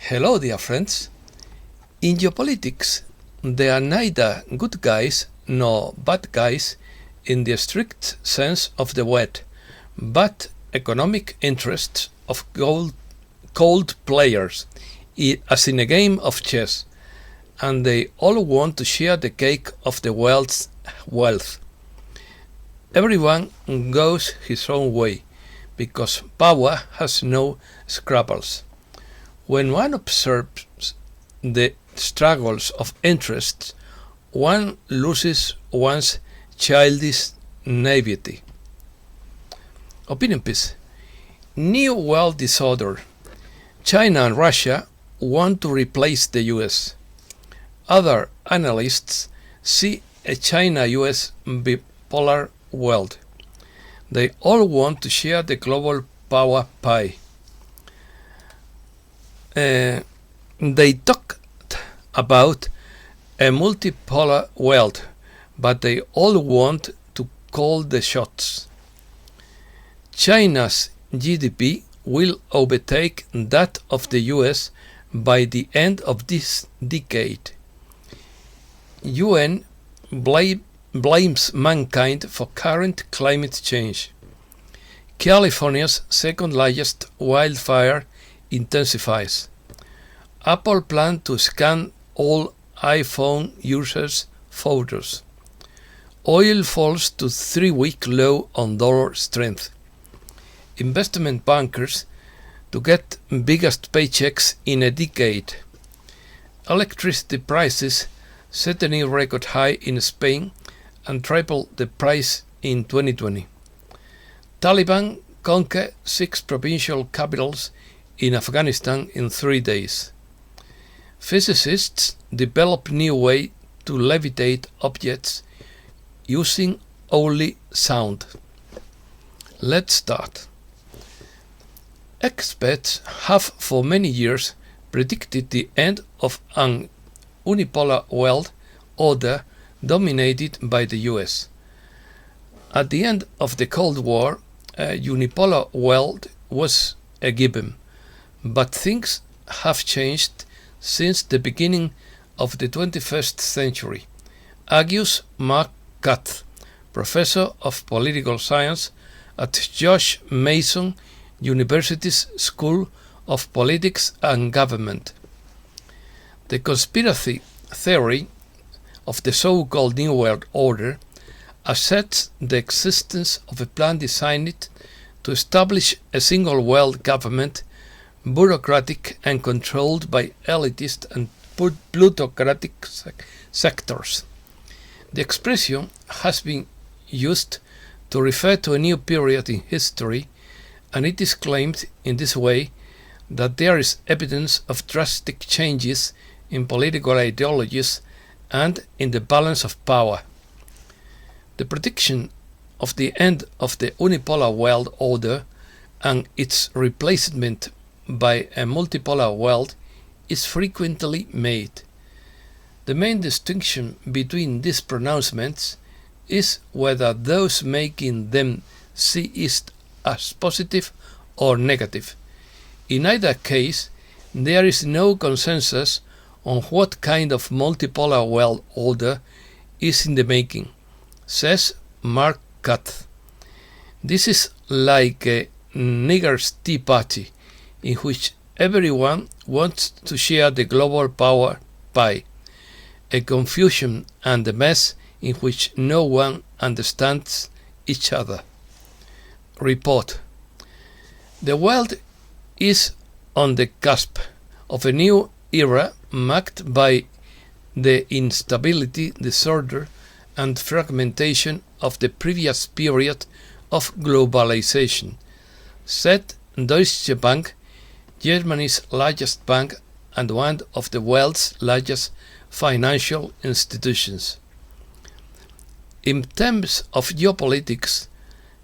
Hello, dear friends. In geopolitics, there are neither good guys nor bad guys in the strict sense of the word, but economic interests of cold players, as in a game of chess, and they all want to share the cake of the world's wealth. Everyone goes his own way, because power has no scruples. When one observes the struggles of interests, one loses one's childish naivety. Opinion piece. New world disorder. China and Russia want to replace the US. Other analysts see a China-U.S. bipolar world. They all want to share the global power pie. They talked about a multipolar world, but they all want to call the shots. China's GDP will overtake that of the US by the end of this decade. UN blames mankind for current climate change. California's second largest wildfire intensifies. Apple plans to scan all iPhone users' photos. Oil falls to 3-week low on dollar strength. Investment bankers to get biggest paychecks in a decade. Electricity prices set a new record high in Spain and triple the price in 2020. Taliban conquer 6 provincial capitals in Afghanistan in 3 days. Physicists develop new way to levitate objects using only sound. Let's start. Experts have for many years predicted the end of an unipolar world order dominated by the US. At the end of the Cold War, a unipolar world was a given, but things have changed since the beginning of the 21st century, argues Mark Katz, professor of political science at George Mason University's School of Politics and Government. The conspiracy theory of the so-called New World Order asserts the existence of a plan designed to establish a single world government, bureaucratic and controlled by elitist and plutocratic sectors. The expression has been used to refer to a new period in history, and it is claimed in this way that there is evidence of drastic changes in political ideologies and in the balance of power. The prediction of the end of the unipolar world order and its replacement by a multipolar world is frequently made. The main distinction between these pronouncements is whether those making them see it as positive or negative. In either case, there is no consensus on what kind of multipolar world order is in the making, says Mark Katz. This is like a nigger's tea party, in which everyone wants to share the global power pie, a confusion and a mess in which no one understands each other. Report. The world is on the cusp of a new era marked by the instability, disorder, and fragmentation of the previous period of globalization, said Deutsche Bank, Germany's largest bank and one of the world's largest financial institutions. In terms of geopolitics,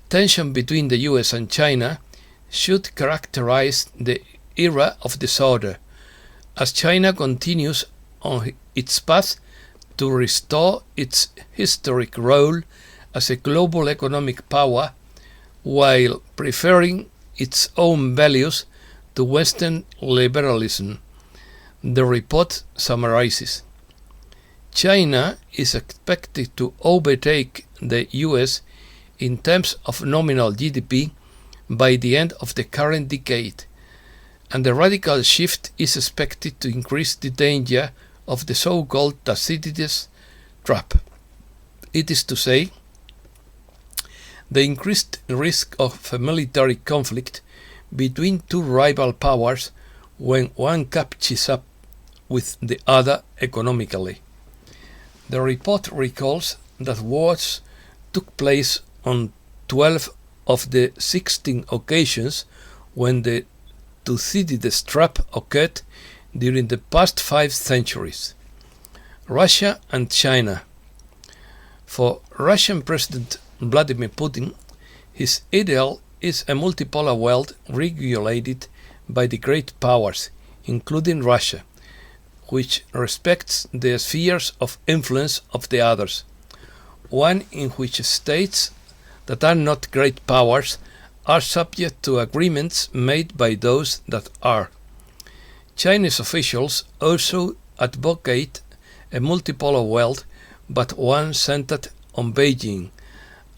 tension between the US and China should characterize the era of disorder, as China continues on its path to restore its historic role as a global economic power while preferring its own values to Western liberalism, The report summarizes: China is expected to overtake the US in terms of nominal GDP by the end of the current decade, and the radical shift is expected to increase the danger of the so-called Thucydides trap. It is to say, the increased risk of a military conflict between two rival powers when one catches up with the other economically. The report recalls that wars took place on 12 of the 16 occasions when the Thucydides trap occurred during the past 5 centuries. Russia and China. For Russian President Vladimir Putin, his ideal is a multipolar world regulated by the great powers, including Russia, which respects the spheres of influence of the others, one in which states that are not great powers are subject to agreements made by those that are. Chinese officials also advocate a multipolar world, but one centered on Beijing,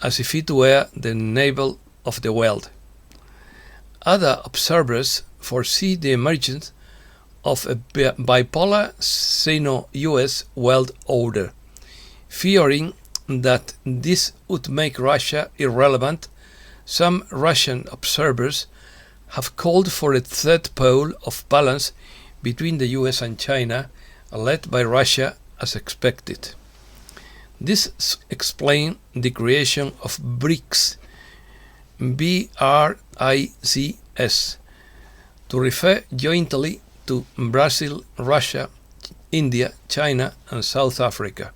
as if it were the navel of the world. Other observers foresee the emergence of a bipolar China-U.S. world order, fearing that this would make Russia irrelevant. Some Russian observers have called for a third pole of balance between the US and China, led by Russia as expected. This explains the creation of BRICS, BRICS, to refer jointly to Brazil, Russia, India, China, and South Africa,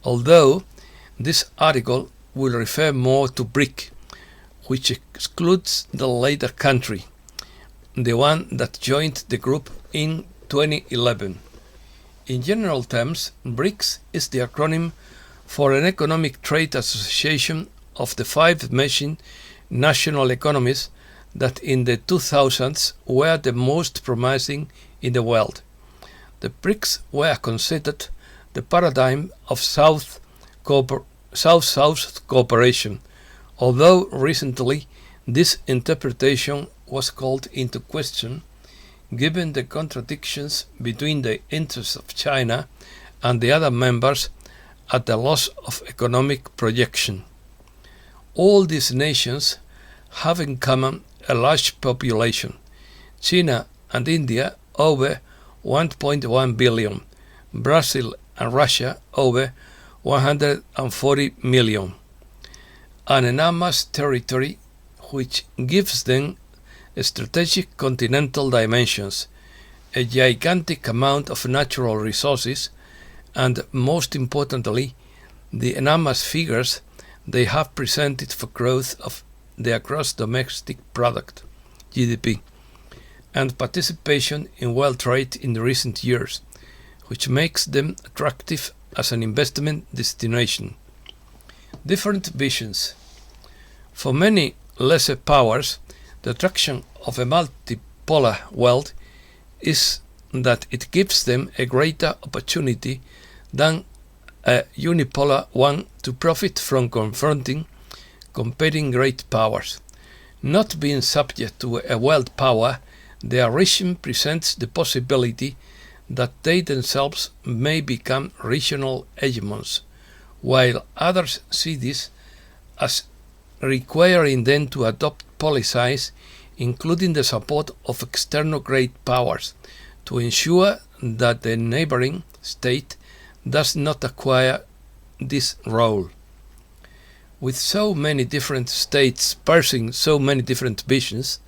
although this article will refer more to BRIC, which excludes the latter country, the one that joined the group in 2011. In general terms, BRICS is the acronym for an economic trade association of the 5 major national economies that in the 2000s were the most promising in the world. The BRICS were considered the paradigm of South-South cooperation, although recently this interpretation was called into question given the contradictions between the interests of China and the other members at the loss of economic projection. All these nations have in common a large population, China and India over 1.1 billion, Brazil and Russia over 140 million, an enormous territory which gives them strategic continental dimensions, a gigantic amount of natural resources, and most importantly, the enormous figures they have presented for growth of their gross domestic product, GDP, and participation in world trade in recent years, which makes them attractive as an investment destination. Different visions. For many lesser powers, the attraction of a multipolar world is that it gives them a greater opportunity than a unipolar one to profit from confronting competing great powers. Not being subject to a world power, their region presents the possibility that they themselves may become regional hegemons, while others see this as requiring them to adopt policies, including the support of external great powers, to ensure that the neighboring state does not acquire this role. With so many different states pursuing so many different visions,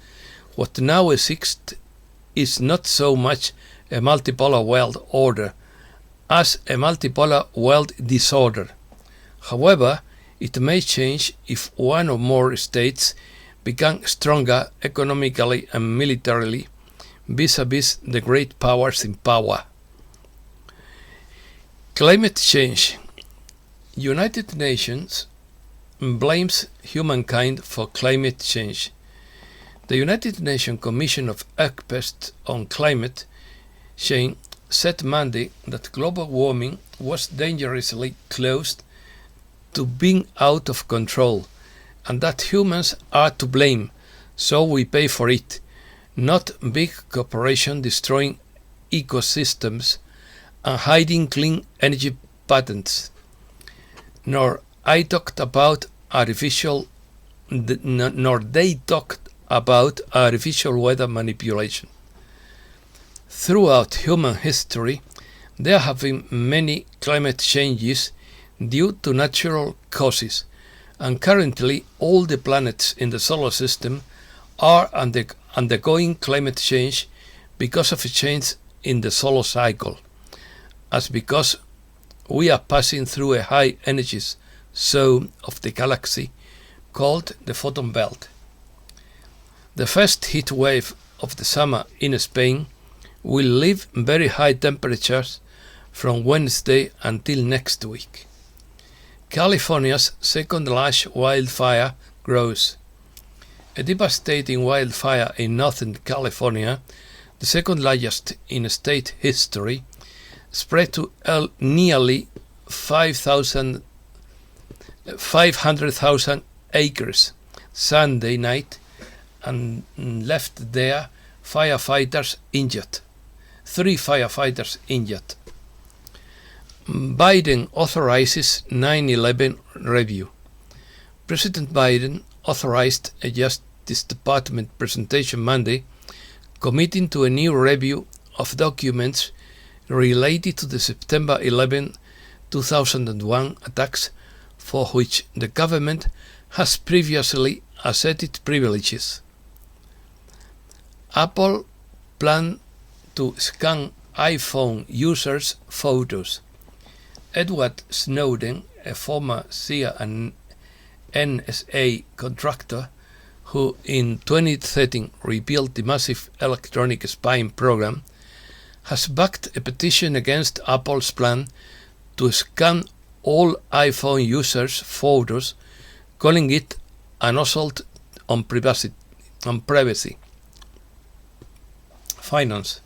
what now exists is not so much a multipolar world order as a multipolar world disorder. However, it may change if one or more states become stronger economically and militarily vis-à-vis the great powers in power. Climate change. United Nations blames humankind for climate change. The United Nations Commission of Experts on Climate chain said Monday that global warming was dangerously close to being out of control, and that humans are to blame, so we pay for it, not big corporations destroying ecosystems and hiding clean energy patents. Nor they talked about artificial weather manipulation. Throughout human history, there have been many climate changes due to natural causes, and currently all the planets in the solar system are undergoing climate change because of a change in the solar cycle, as because we are passing through a high energy zone of the galaxy called the photon belt. The first heat wave of the summer in Spain will leave very high temperatures from Wednesday until next week. California's second large wildfire grows. A devastating wildfire in Northern California, the second largest in state history, spread to nearly 500,000 acres Sunday night and left there firefighters injured. 3 firefighters injured. Biden authorizes 9/11 review. President Biden authorized a Justice Department presentation Monday committing to a new review of documents related to the September 11, 2001 attacks for which the government has previously asserted privileges. Apple planned to scan iPhone users' photos. Edward Snowden, a former CIA and NSA contractor who in 2013 revealed the massive electronic spying program, has backed a petition against Apple's plan to scan all iPhone users' photos, calling it an assault on privacy. Finance.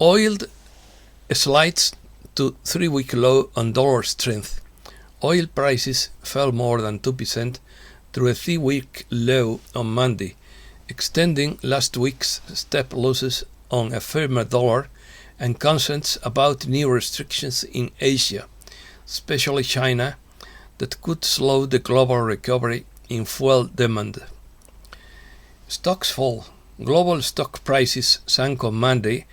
Oil slides to 3-week low on dollar strength. Oil prices fell more than 2% through a 3-week low on Monday, extending last week's step losses on a firmer dollar and concerns about new restrictions in Asia, especially China, that could slow the global recovery in fuel demand. Stocks fall. Global stock prices sank on Monday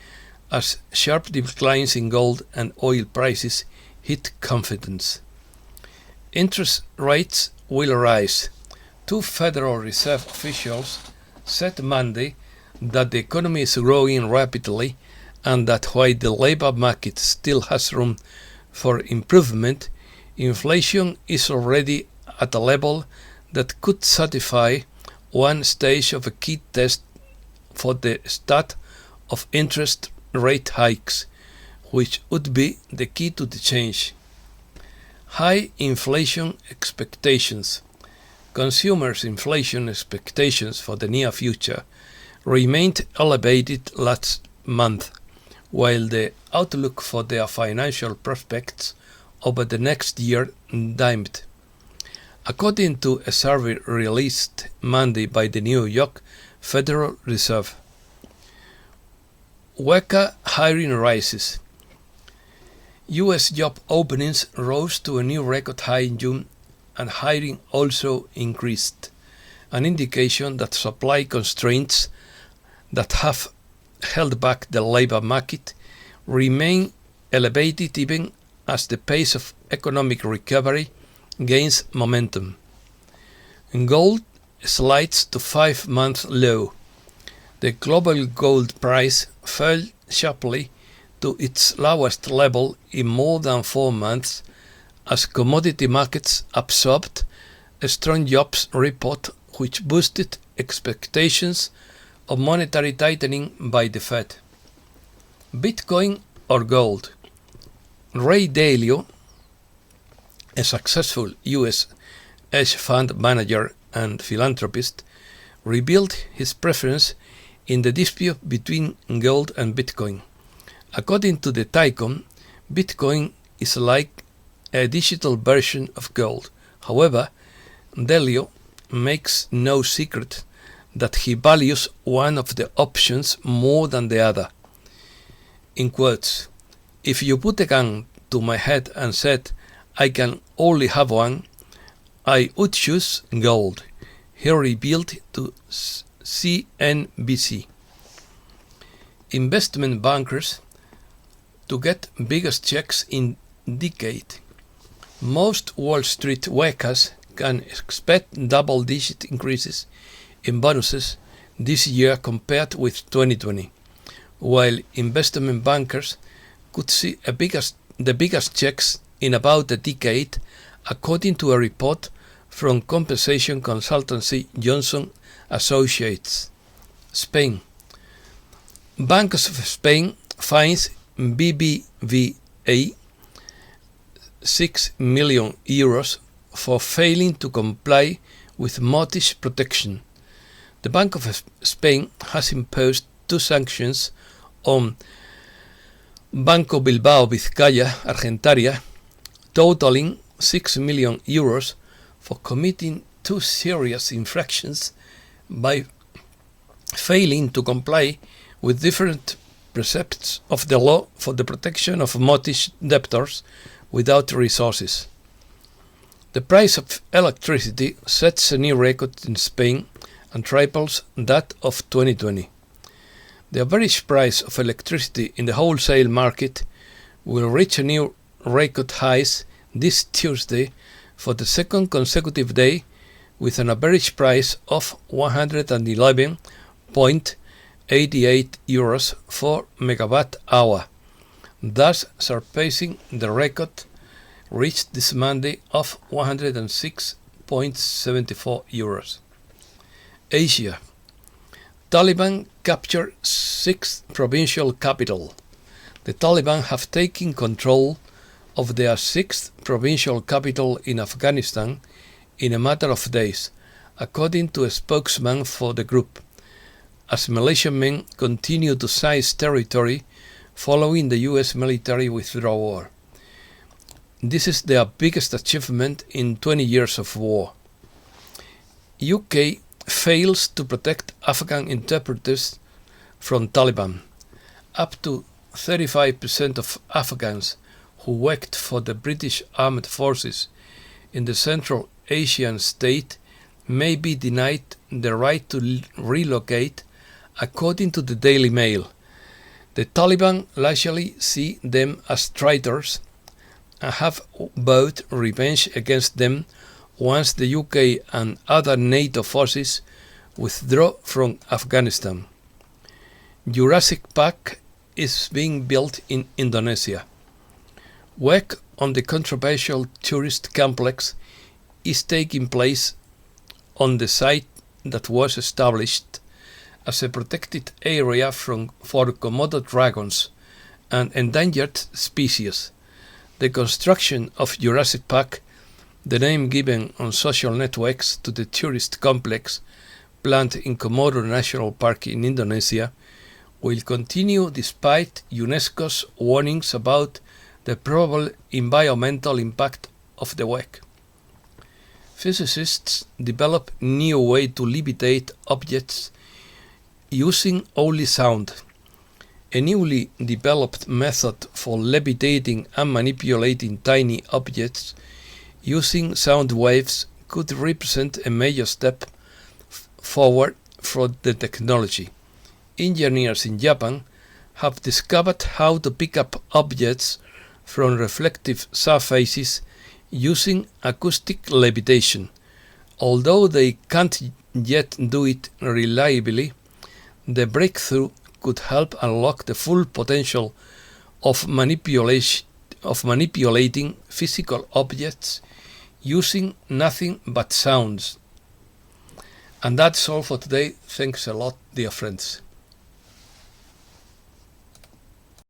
as sharp declines in gold and oil prices hit confidence. Interest rates will rise. 2 Federal Reserve officials said Monday that the economy is growing rapidly and that while the labor market still has room for improvement, inflation is already at a level that could satisfy one stage of a key test for the start of interest rate hikes, which would be the key to the change. High inflation expectations. Consumers' inflation expectations for the near future remained elevated last month, while the outlook for their financial prospects over the next year dimmed. According to a survey released Monday by the New York Federal Reserve. Worker hiring rises. U.S. job openings rose to a new record high in June, and hiring also increased, an indication that supply constraints that have held back the labor market remain elevated even as the pace of economic recovery gains momentum. Gold slides to 5-month low. The global gold price fell sharply to its lowest level in more than 4 months as commodity markets absorbed a strong jobs report which boosted expectations of monetary tightening by the Fed. Bitcoin or gold? Ray Dalio, a successful U.S. hedge fund manager and philanthropist, revealed his preference in the dispute between gold and Bitcoin. According to the tycoon, Bitcoin is like a digital version of gold. However, Delio makes no secret that he values one of the options more than the other. In quotes, "If you put a gun to my head and said I can only have one, I would choose gold," he revealed to CNBC. Investment bankers to get biggest checks in decade. Most Wall Street workers can expect double-digit increases in bonuses this year compared with 2020, while investment bankers could see the biggest checks in about a decade, according to a report from compensation consultancy Johnson Associates. Spain. Banks of Spain fines BBVA €6 million for failing to comply with mortgage protection. The Bank of Spain has imposed 2 sanctions on Banco Bilbao Vizcaya Argentaria, totaling €6 million for committing 2 serious infractions by failing to comply with different precepts of the law for the protection of mortgage debtors without resources. The price of electricity sets a new record in Spain and triples that of 2020. The average price of electricity in the wholesale market will reach a new record highs this Tuesday for the second consecutive day, with an average price of €111.88 for megawatt hour, thus surpassing the record reached this Monday of €106.74. Asia. Taliban captured 6th provincial capital. The Taliban have taken control of their 6th provincial capital in Afghanistan in a matter of days, according to a spokesman for the group, as militiamen continue to seize territory following the U.S. military withdrawal. This is their biggest achievement in 20 years of war. UK fails to protect Afghan interpreters from Taliban. Up to 35% of Afghans who worked for the British Armed Forces in the Central Asian state may be denied the right to relocate, according to the Daily Mail. The Taliban largely see them as traitors and have vowed revenge against them once the UK and other NATO forces withdraw from Afghanistan. Jurassic Park is being built in Indonesia. Work on the controversial tourist complex is taking place on the site that was established as a protected area for Komodo dragons and endangered species. The construction of Jurassic Park, the name given on social networks to the tourist complex planned in Komodo National Park in Indonesia, will continue despite UNESCO's warnings about the probable environmental impact of the work. Physicists develop new way to levitate objects using only sound. A newly developed method for levitating and manipulating tiny objects using sound waves could represent a major step forward for the technology. Engineers in Japan have discovered how to pick up objects from reflective surfaces using acoustic levitation. Although they can't yet do it reliably, the breakthrough could help unlock the full potential of manipulating physical objects using nothing but sounds. And that's all for today. Thanks a lot, dear friends.